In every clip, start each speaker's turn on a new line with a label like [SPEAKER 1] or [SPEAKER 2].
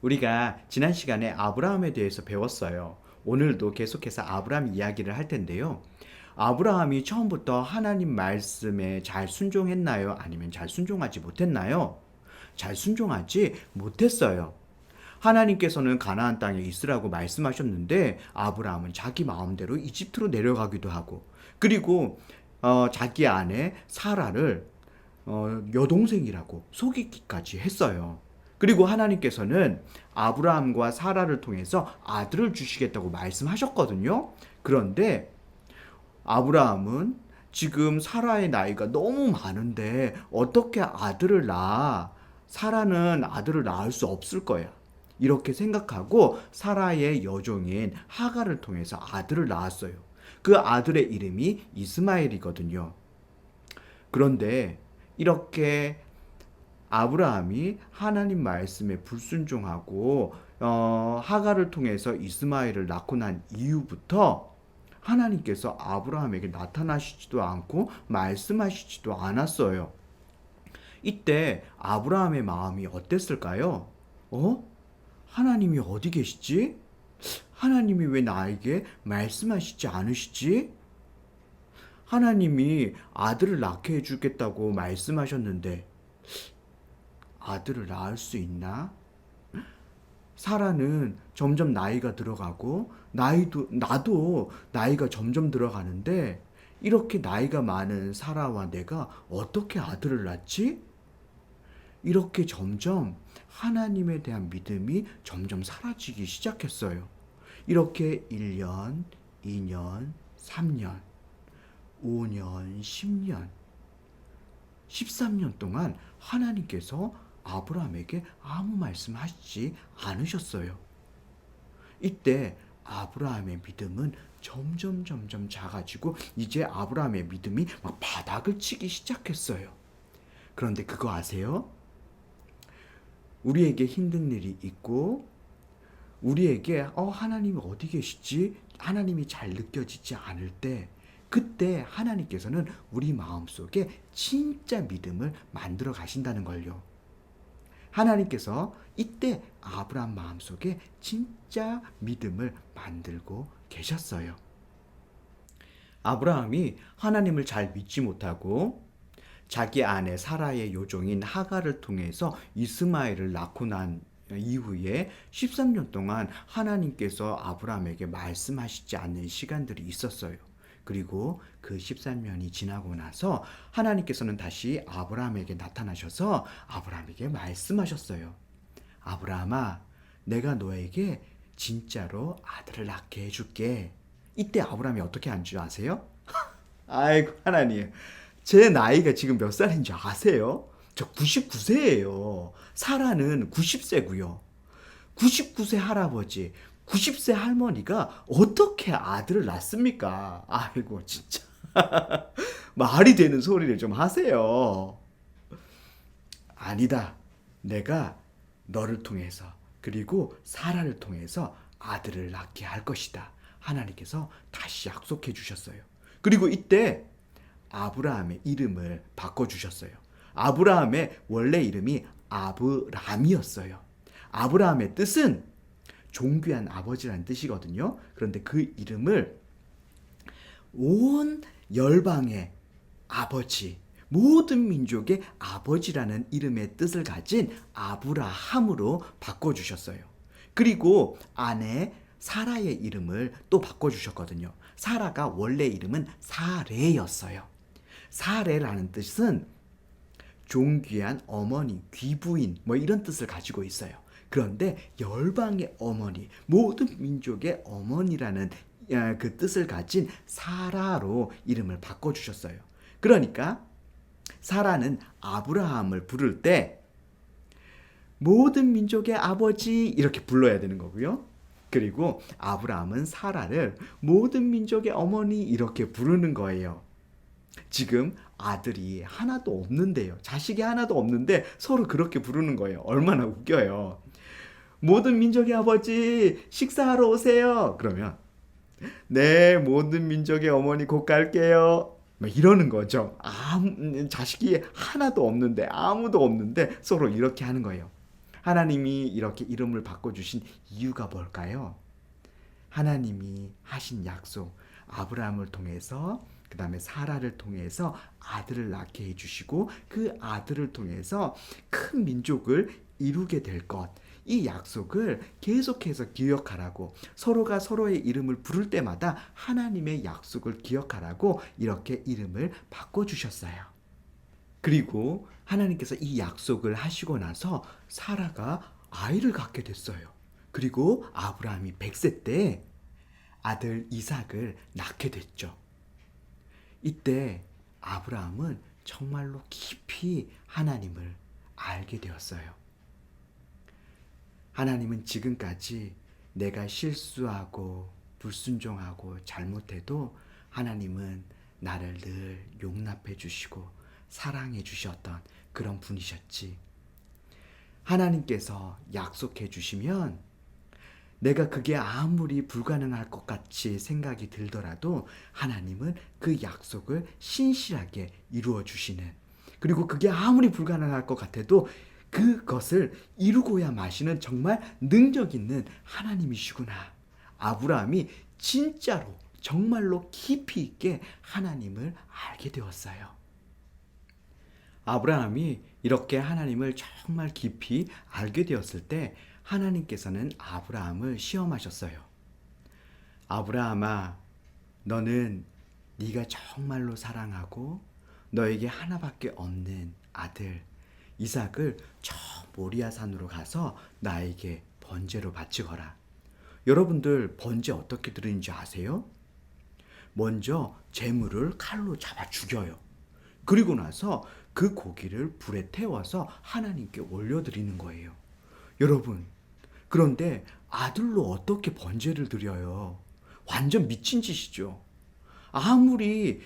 [SPEAKER 1] 우리가 지난 시간에 아브라함에 대해서 배웠어요. 오늘도 계속해서 아브라함 이야기를 할 텐데요. 아브라함이 처음부터 하나님 말씀에 잘 순종했나요? 아니면 잘 순종하지 못했나요? 잘 순종하지 못했어요. 하나님께서는 가나안 땅에 있으라고 말씀하셨는데 아브라함은 자기 마음대로 이집트로 내려가기도 하고, 그리고 자기 아내 사라를 여동생이라고 속이기까지 했어요. 그리고 하나님께서는 아브라함과 사라를 통해서 아들을 주시겠다고 말씀하셨거든요. 그런데 아브라함은 지금 사라의 나이가 너무 많은데 어떻게 아들을 낳아? 사라는 아들을 낳을 수 없을 거야. 이렇게 생각하고 사라의 여종인 하갈을 통해서 아들을 낳았어요. 그 아들의 이름이 이스마엘이거든요. 그런데 이렇게 아브라함이 하나님 말씀에 불순종하고 하갈을 통해서 이스마엘을 낳고 난 이후부터 하나님께서 아브라함에게 나타나시지도 않고 말씀하시지도 않았어요. 이때 아브라함의 마음이 어땠을까요? 하나님이 어디 계시지? 하나님이 왜 나에게 말씀하시지 않으시지? 하나님이 아들을 낳게 해주겠다고 말씀하셨는데 아들을 낳을 수 있나? 사라는 점점 나이가 들어가고 나도 나이가 점점 들어가는데 이렇게 나이가 많은 사라와 내가 어떻게 아들을 낳지? 이렇게 점점 하나님에 대한 믿음이 점점 사라지기 시작했어요. 이렇게 1년, 2년, 3년, 5년, 10년, 13년 동안 하나님께서 아브라함에게 아무 말씀하시지 않으셨어요. 이때 아브라함의 믿음은 점점 작아지고 이제 아브라함의 믿음이 막 바닥을 치기 시작했어요. 그런데 그거 아세요? 우리에게 힘든 일이 있고 우리에게 하나님이 어디 계시지? 하나님이 잘 느껴지지 않을 때 그때 하나님께서는 우리 마음속에 진짜 믿음을 만들어 가신다는 걸요. 하나님께서 이때 아브라함 마음속에 진짜 믿음을 만들고 계셨어요. 아브라함이 하나님을 잘 믿지 못하고 자기 아내 사라의 요종인 하갈을 통해서 이스마엘을 낳고 난 이후에 13년 동안 하나님께서 아브라함에게 말씀하시지 않는 시간들이 있었어요. 그리고 그 13년이 지나고 나서 하나님께서는 다시 아브라함에게 나타나셔서 아브라함에게 말씀하셨어요. 아브라함아, 내가 너에게 진짜로 아들을 낳게 해줄게. 이때 아브라함이 어떻게 한 줄 아세요? 아이고 하나님, 제 나이가 지금 몇 살인 줄 아세요? 저 99세예요. 사라는 90세고요. 99세 할아버지, 90세 할머니가 어떻게 아들을 낳습니까? 아이고 진짜 말이 되는 소리를 좀 하세요. 아니다. 내가 너를 통해서 그리고 사라를 통해서 아들을 낳게 할 것이다. 하나님께서 다시 약속해 주셨어요. 그리고 이때 아브라함의 이름을 바꿔주셨어요. 아브라함의 원래 이름이 아브람이었어요. 아브라함의 뜻은 존귀한 아버지라는 뜻이거든요. 그런데 그 이름을 온 열방의 아버지, 모든 민족의 아버지라는 이름의 뜻을 가진 아브라함으로 바꿔주셨어요. 그리고 아내 사라의 이름을 또 바꿔주셨거든요. 사라가 원래 이름은 사레였어요. 사레라는 뜻은 존귀한 어머니, 귀부인 이런 뜻을 가지고 있어요. 그런데 열방의 어머니, 모든 민족의 어머니라는 그 뜻을 가진 사라로 이름을 바꿔주셨어요. 그러니까 사라는 아브라함을 부를 때 모든 민족의 아버지 이렇게 불러야 되는 거고요. 그리고 아브라함은 사라를 모든 민족의 어머니 이렇게 부르는 거예요. 지금 아들이 하나도 없는데요. 자식이 하나도 없는데 서로 그렇게 부르는 거예요. 얼마나 웃겨요. 모든 민족의 아버지 식사하러 오세요. 그러면 네, 모든 민족의 어머니 곧 갈게요. 이러는 거죠. 자식이 하나도 없는데 아무도 없는데 서로 이렇게 하는 거예요. 하나님이 이렇게 이름을 바꿔주신 이유가 뭘까요? 하나님이 하신 약속, 아브라함을 통해서 그 다음에 사라를 통해서 아들을 낳게 해주시고 그 아들을 통해서 큰 민족을 이루게 될 것, 이 약속을 계속해서 기억하라고, 서로가 서로의 이름을 부를 때마다 하나님의 약속을 기억하라고 이렇게 이름을 바꿔주셨어요. 그리고 하나님께서 이 약속을 하시고 나서 사라가 아이를 갖게 됐어요. 그리고 아브라함이 100세 때 아들 이삭을 낳게 됐죠. 이때 아브라함은 정말로 깊이 하나님을 알게 되었어요. 하나님은 지금까지 내가 실수하고 불순종하고 잘못해도 하나님은 나를 늘 용납해 주시고 사랑해 주셨던 그런 분이셨지. 하나님께서 약속해 주시면 내가 그게 아무리 불가능할 것 같이 생각이 들더라도 하나님은 그 약속을 신실하게 이루어 주시는, 그리고 그게 아무리 불가능할 것 같아도 그것을 이루고야 마시는 정말 능력 있는 하나님이시구나. 아브라함이 진짜로 정말로 깊이 있게 하나님을 알게 되었어요. 아브라함이 이렇게 하나님을 정말 깊이 알게 되었을 때 하나님께서는 아브라함을 시험하셨어요. 아브라함아, 너는 네가 정말로 사랑하고 너에게 하나밖에 없는 아들 이삭을 저 모리아 산으로 가서 나에게 번제로 바치거라. 여러분들 번제 어떻게 드리는지 아세요? 먼저 제물을 칼로 잡아 죽여요. 그리고 나서 그 고기를 불에 태워서 하나님께 올려드리는 거예요. 여러분, 그런데 아들로 어떻게 번제를 드려요? 완전 미친 짓이죠. 아무리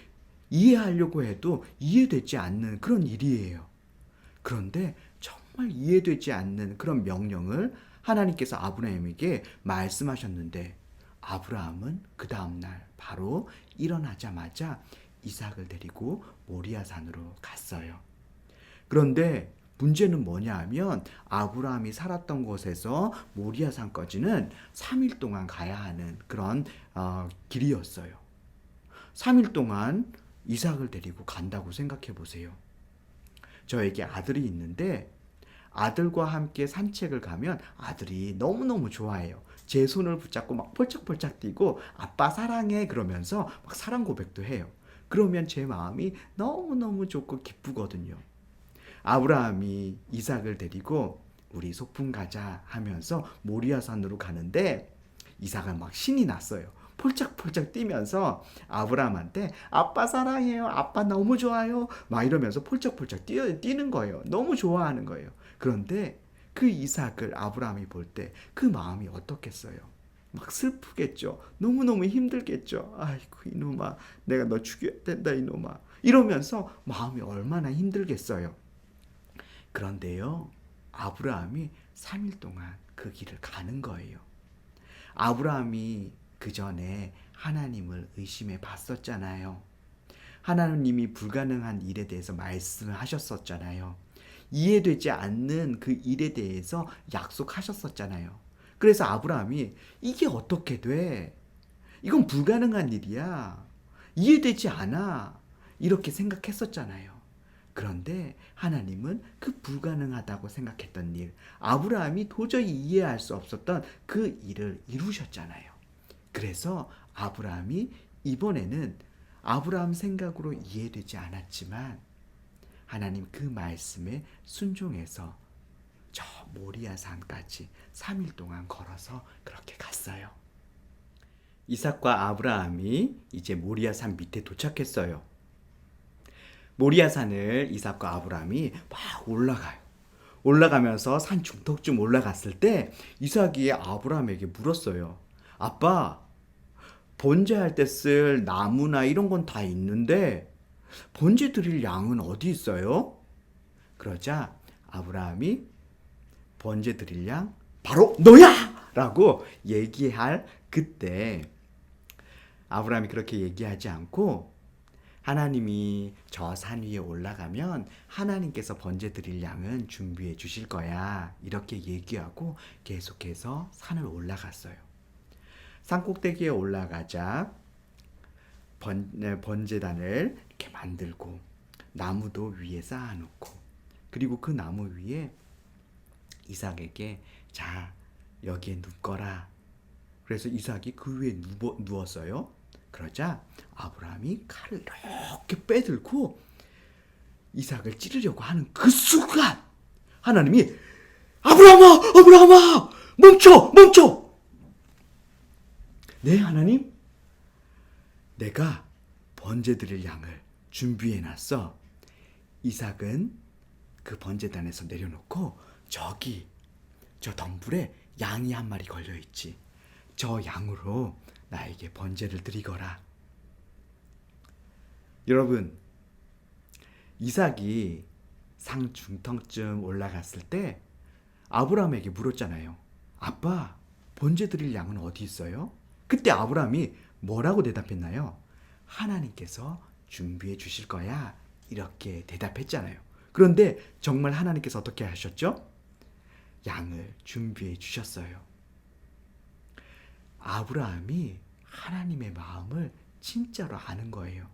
[SPEAKER 1] 이해하려고 해도 이해되지 않는 그런 일이에요. 그런데 정말 이해되지 않는 그런 명령을 하나님께서 아브라함에게 말씀하셨는데 아브라함은 그 다음날 바로 일어나자마자 이삭을 데리고 모리아 산으로 갔어요. 그런데 문제는 뭐냐 하면 아브라함이 살았던 곳에서 모리아 산까지는 3일 동안 가야 하는 그런 길이었어요. 3일 동안 이삭을 데리고 간다고 생각해 보세요. 저에게 아들이 있는데 아들과 함께 산책을 가면 아들이 너무너무 좋아해요. 제 손을 붙잡고 막 펄쩍펄쩍 뛰고 아빠 사랑해 그러면서 막 사랑 고백도 해요. 그러면 제 마음이 너무너무 좋고 기쁘거든요. 아브라함이 이삭을 데리고 우리 소풍 가자 하면서 모리아 산으로 가는데 이삭은 막 신이 났어요. 폴짝폴짝 뛰면서 아브라함한테 아빠 사랑해요. 아빠 너무 좋아요. 막 이러면서 폴짝폴짝 뛰는 거예요. 너무 좋아하는 거예요. 그런데 그 이삭을 아브라함이 볼 때 그 마음이 어떻겠어요? 막 슬프겠죠. 너무너무 힘들겠죠. 아이고 이놈아, 내가 너 죽여야 된다 이놈아. 이러면서 마음이 얼마나 힘들겠어요. 그런데요, 아브라함이 3일 동안 그 길을 가는 거예요. 아브라함이 그 전에 하나님을 의심해 봤었잖아요. 하나님이 불가능한 일에 대해서 말씀하셨었잖아요. 이해되지 않는 그 일에 대해서 약속하셨었잖아요. 그래서 아브라함이 이게 어떻게 돼? 이건 불가능한 일이야. 이해되지 않아. 이렇게 생각했었잖아요. 그런데 하나님은 그 불가능하다고 생각했던 일, 아브라함이 도저히 이해할 수 없었던 그 일을 이루셨잖아요. 그래서 아브라함이 이번에는 아브라함 생각으로 이해되지 않았지만 하나님 그 말씀에 순종해서 저 모리아 산까지 3일 동안 걸어서 그렇게 갔어요. 이삭과 아브라함이 이제 모리아 산 밑에 도착했어요. 모리아 산을 이삭과 아브라함이 막 올라가요. 올라가면서 산 중턱쯤 올라갔을 때 이삭이 아브라함에게 물었어요. 아빠, 번제할 때 쓸 나무나 이런 건 다 있는데 번제 드릴 양은 어디 있어요? 그러자 아브라함이 번제 드릴 양 바로 너야! 라고 얘기할 그때 아브라함이 그렇게 얘기하지 않고 하나님이 저 산 위에 올라가면 하나님께서 번제 드릴 양은 준비해 주실 거야. 이렇게 얘기하고 계속해서 산을 올라갔어요. 산 꼭대기에 올라가자 번제단을 이렇게 만들고 나무도 위에 쌓아놓고 그리고 그 나무 위에 이삭에게 자 여기에 눕거라. 그래서 이삭이 그 위에 누웠어요. 그러자 아브라함이 칼을 이렇게 빼들고 이삭을 찌르려고 하는 그 순간 하나님이 아브라함아 아브라함아 멈춰 멈춰. 네 하나님, 내가 번제 드릴 양을 준비해놨어. 이삭은 그 번제단에서 내려놓고 저기 저 덤불에 양이 한 마리 걸려있지. 저 양으로 나에게 번제를 드리거라. 여러분, 이삭이 상 중턱쯤 올라갔을 때 아브라함에게 물었잖아요. 아빠, 번제 드릴 양은 어디 있어요? 그때 아브라함이 뭐라고 대답했나요? 하나님께서 준비해 주실 거야. 이렇게 대답했잖아요. 그런데 정말 하나님께서 어떻게 하셨죠? 양을 준비해 주셨어요. 아브라함이 하나님의 마음을 진짜로 아는 거예요.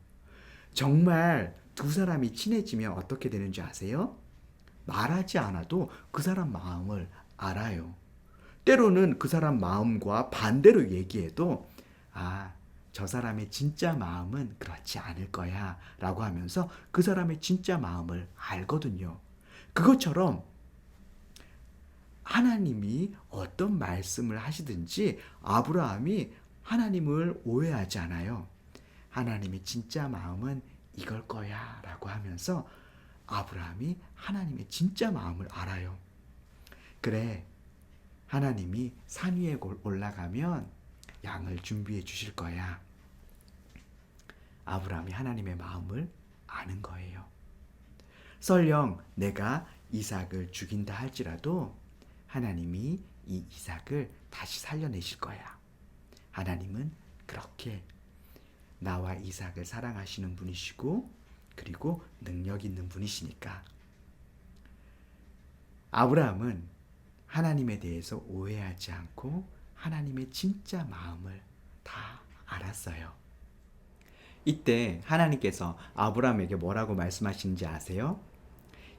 [SPEAKER 1] 정말 두 사람이 친해지면 어떻게 되는지 아세요? 말하지 않아도 그 사람 마음을 알아요. 때로는 그 사람 마음과 반대로 얘기해도 저 사람의 진짜 마음은 그렇지 않을 거야 라고 하면서 그 사람의 진짜 마음을 알거든요. 그것처럼 하나님이 어떤 말씀을 하시든지 아브라함이 하나님을 오해하지 않아요. 하나님의 진짜 마음은 이걸 거야 라고 하면서 아브라함이 하나님의 진짜 마음을 알아요. 그래, 하나님이 산 위에 올라가면 양을 준비해 주실 거야. 아브라함이 하나님의 마음을 아는 거예요. 설령 내가 이삭을 죽인다 할지라도 하나님이 이 이삭을 다시 살려내실 거야. 하나님은 그렇게 나와 이삭을 사랑하시는 분이시고 그리고 능력 있는 분이시니까. 아브라함은 하나님에 대해서 오해하지 않고 하나님의 진짜 마음을 다 알았어요. 이때 하나님께서 아브라함에게 뭐라고 말씀하시는지 아세요?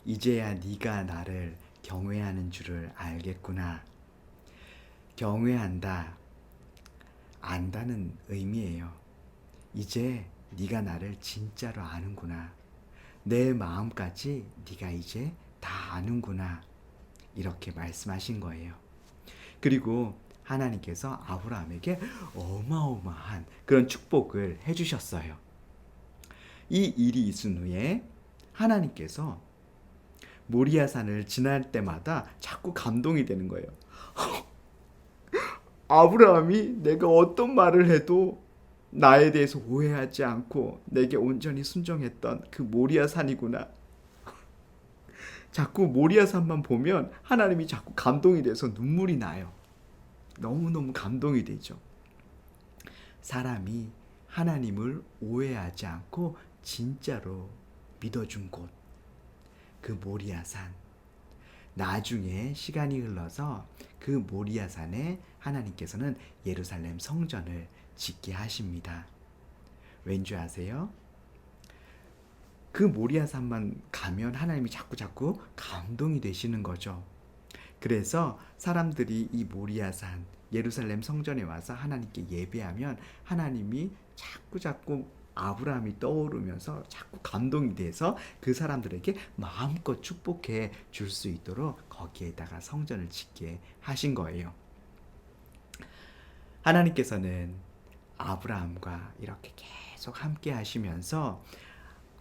[SPEAKER 1] 이제야 네가 나를 경외하는 줄을 알겠구나. 경외한다, 안다는 의미예요. 이제 네가 나를 진짜로 아는구나. 내 마음까지 네가 이제 다 아는구나. 이렇게 말씀하신 거예요. 그리고 하나님께서 아브라함에게 어마어마한 그런 축복을 해주셨어요. 이 일이 있은 후에 하나님께서 모리아산을 지날 때마다 자꾸 감동이 되는 거예요. 아브라함이 내가 어떤 말을 해도 나에 대해서 오해하지 않고 내게 온전히 순종했던 그 모리아산이구나. 자꾸 모리아산만 보면 하나님이 자꾸 감동이 돼서 눈물이 나요. 너무너무 감동이 되죠. 사람이 하나님을 오해하지 않고 진짜로 믿어준 곳, 그 모리아산. 나중에 시간이 흘러서 그 모리아산에 하나님께서는 예루살렘 성전을 짓게 하십니다. 왠지 아세요? 그 모리아산만 가면 하나님이 자꾸 감동이 되시는 거죠. 그래서 사람들이 이 모리아산 예루살렘 성전에 와서 하나님께 예배하면 하나님이 자꾸 아브라함이 떠오르면서 자꾸 감동이 돼서 그 사람들에게 마음껏 축복해 줄 수 있도록 거기에다가 성전을 짓게 하신 거예요. 하나님께서는 아브라함과 이렇게 계속 함께 하시면서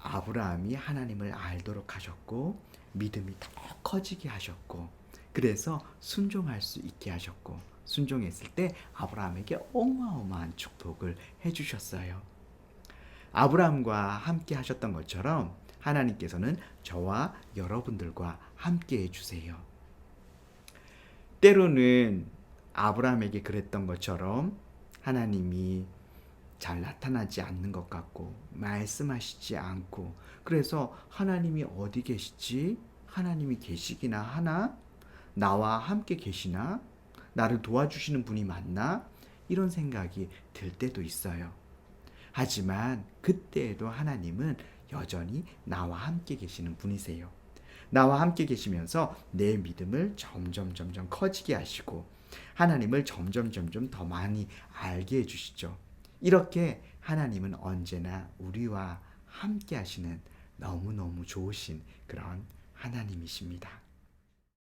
[SPEAKER 1] 아브라함이 하나님을 알도록 하셨고 믿음이 더 커지게 하셨고 그래서 순종할 수 있게 하셨고 순종했을 때 아브라함에게 어마어마한 축복을 해주셨어요. 아브라함과 함께 하셨던 것처럼 하나님께서는 저와 여러분들과 함께 해주세요. 때로는 아브라함에게 그랬던 것처럼 하나님이 잘 나타나지 않는 것 같고 말씀하시지 않고 그래서 하나님이 어디 계시지? 하나님이 계시기나 하나? 나와 함께 계시나? 나를 도와주시는 분이 맞나? 이런 생각이 들 때도 있어요. 하지만 그때에도 하나님은 여전히 나와 함께 계시는 분이세요. 나와 함께 계시면서 내 믿음을 점점 커지게 하시고 하나님을 점점 더 많이 알게 해주시죠. 이렇게 하나님은 언제나 우리와 함께 하시는 너무너무 좋으신 그런 하나님이십니다.